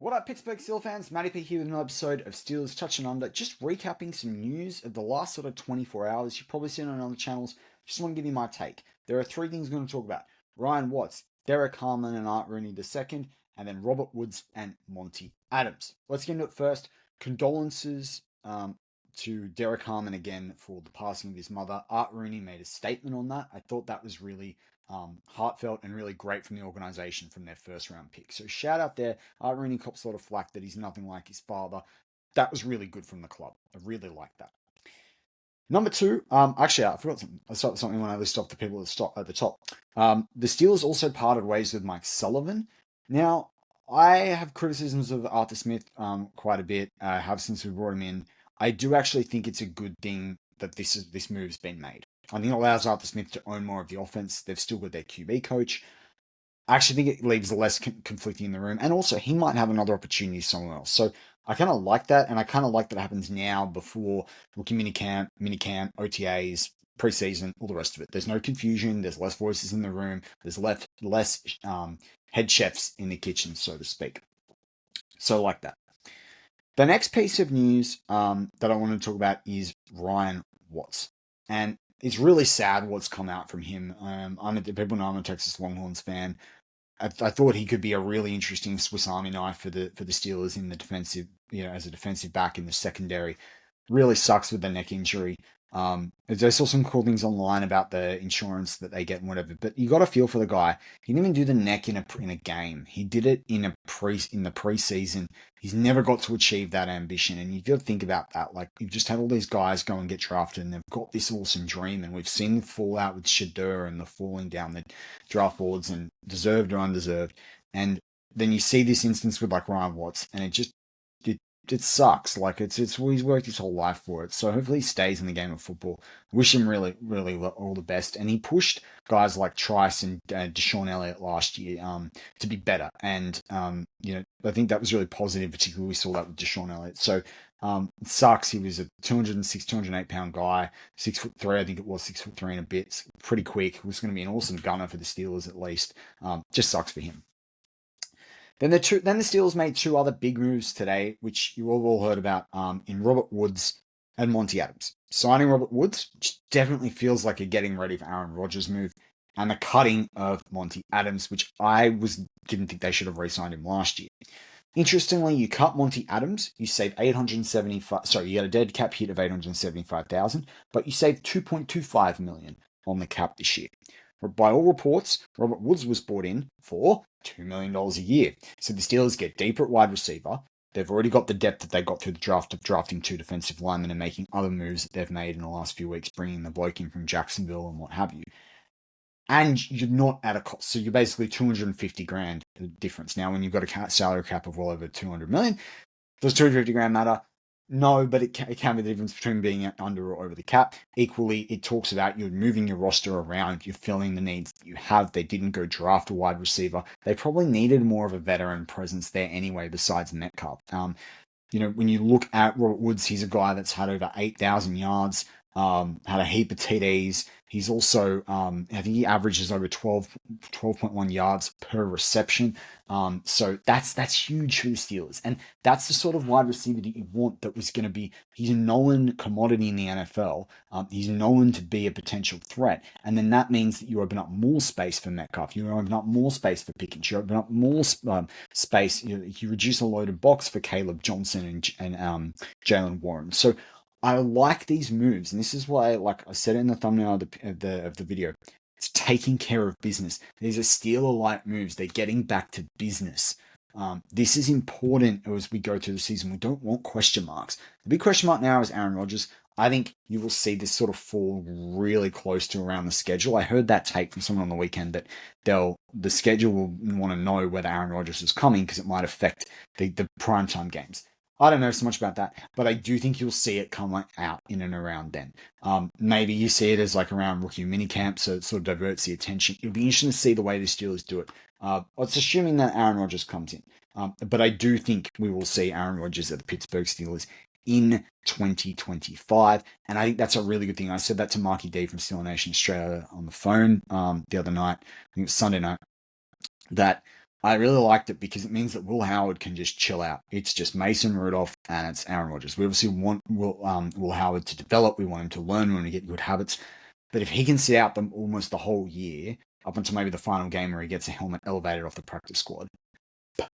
What up, Pittsburgh Steelers fans? Matty P here with another episode of Steelers Touch and Under. Just recapping some news of the last sort of 24 hours. You've probably seen it on other channels. Just want to give you my take. There are three things I'm going to talk about. Ryan Watts, Derek Harmon and Art Rooney II, and then Robert Woods and Monty Adams. Let's get into it first. Condolences to Derek Harmon again for the passing of his mother. Art Rooney made a statement on that. I thought that was really heartfelt and really great from the organization from their first round pick. So shout out there. Art Rooney cops a lot of flack that he's nothing like his father. That was really good from the club. I really like that. Number two, actually, I forgot something. I started something when I listed off the people at the top. The Steelers also parted ways with Mike Sullivan. Now, I have criticisms of Arthur Smith quite a bit. I have since we brought him in. I do actually think it's a good thing that this move's been made. I think it allows Arthur Smith to own more of the offense. They've still got their QB coach. I actually think it leaves less conflicting in the room. And also, he might have another opportunity somewhere else. So I kind of like that. And I kind of like that it happens now before rookie minicamp, OTAs, preseason, all the rest of it. There's no confusion. There's less voices in the room. There's less head chefs in the kitchen, so to speak. So I like that. The next piece of news that I want to talk about is Ryan Watts. And it's really sad what's come out from him. People know I'm a Texas Longhorns fan. I thought he could be a really interesting Swiss Army knife for the Steelers in the defensive, as a defensive back in the secondary. Really sucks with the neck injury. I saw some cool things online about the insurance that they get and whatever, but you got to feel for the guy. He didn't even do the neck in a game. He did it in the preseason. He's never got to achieve that ambition, and you got to think about that. Like, you've just had all these guys go and get drafted, and they've got this awesome dream, and we've seen the fallout with Shadur and the falling down the draft boards, and deserved or undeserved. And then you see this instance with like Ryan Watts, and it sucks. Like he's worked his whole life for it. So hopefully he stays in the game of football. Wish him really, really all the best. And he pushed guys like Trice and Deshaun Elliott last year to be better. And I think that was really positive. Particularly we saw that with Deshaun Elliott. So it sucks. He was a 206, 208 pound guy, 6'3". I think it was 6'3" and a bit. It's pretty quick. He was going to be an awesome gunner for the Steelers at least. Just sucks for him. Then the Steelers made two other big moves today, which you all heard about in Robert Woods and Monty Adams. Signing Robert Woods, which definitely feels like a getting ready for Aaron Rodgers move, and the cutting of Monty Adams, which didn't think they should have re-signed him last year. Interestingly, you cut Monty Adams, you save $875. You get a dead cap hit of $875,000, but you save $2.25 million on the cap this year. By all reports, Robert Woods was brought in for $2 million a year. So the Steelers get deeper at wide receiver. They've already got the depth that they got through the draft of drafting two defensive linemen and making other moves that they've made in the last few weeks, bringing the bloke in from Jacksonville and what have you. And you're not at a cost. So you're basically $250,000 difference. Now, when you've got a salary cap of well over $200 million, does $250,000 matter? No, but it can be the difference between being under or over the cap. Equally, it talks about you're moving your roster around, you're filling the needs that you have. They didn't go draft a wide receiver. They probably needed more of a veteran presence there anyway, besides Metcalf. When you look at Robert Woods, he's a guy that's had over 8,000 yards, had a heap of TDs. He's also, I think he averages over 12.1 yards per reception. So that's huge for the Steelers. And that's the sort of wide receiver that you want that was going to be, he's a known commodity in the NFL. He's known to be a potential threat. And then that means that you open up more space for Metcalf. You open up more space for Pickens. You open up more space. You reduce a loaded box for Caleb Johnson and Jalen Warren. So I like these moves, and this is why, like I said in the thumbnail of the video, it's taking care of business. These are Steeler-like moves. They're getting back to business. This is important as we go through the season. We don't want question marks. The big question mark now is Aaron Rodgers. I think you will see this sort of fall really close to around the schedule. I heard that take from someone on the weekend that the schedule will want to know whether Aaron Rodgers is coming because it might affect the primetime games. I don't know so much about that, but I do think you'll see it come out in and around then. Maybe you see it as like around rookie minicamp, so it sort of diverts the attention. It'll be interesting to see the way the Steelers do it. It's assuming that Aaron Rodgers comes in. But I do think we will see Aaron Rodgers at the Pittsburgh Steelers in 2025, and I think that's a really good thing. I said that to Marky D from Steeler Nation Australia on the phone the other night. I think it was Sunday night. That I really liked it because it means that Will Howard can just chill out. It's just Mason Rudolph and it's Aaron Rodgers. We obviously want Will Howard to develop. We want him to learn. We want to get good habits. But if he can sit out them almost the whole year, up until maybe the final game where he gets a helmet elevated off the practice squad,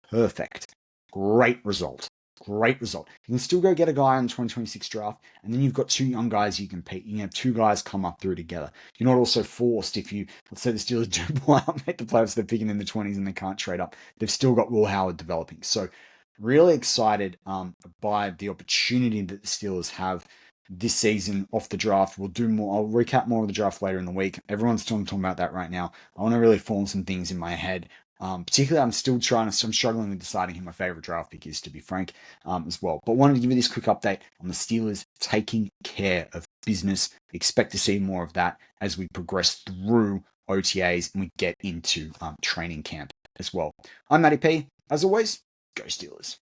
perfect. Great result. Great result. You can still go get a guy in the 2026 draft, and then you've got two young guys you compete. You can have two guys come up through together. You're not also forced if you, let's say the Steelers do pull out, make the playoffs, they're picking in the 20s and they can't trade up. They've still got Will Howard developing. So really excited by the opportunity that the Steelers have this season off the draft. We'll do more. I'll recap more of the draft later in the week. Everyone's talking about that right now. I want to really form some things in my head. Particularly, I'm struggling with deciding who my favorite draft pick is, to be frank, as well. But wanted to give you this quick update on the Steelers taking care of business. Expect to see more of that as we progress through OTAs and we get into training camp as well. I'm Matty P. As always, go Steelers.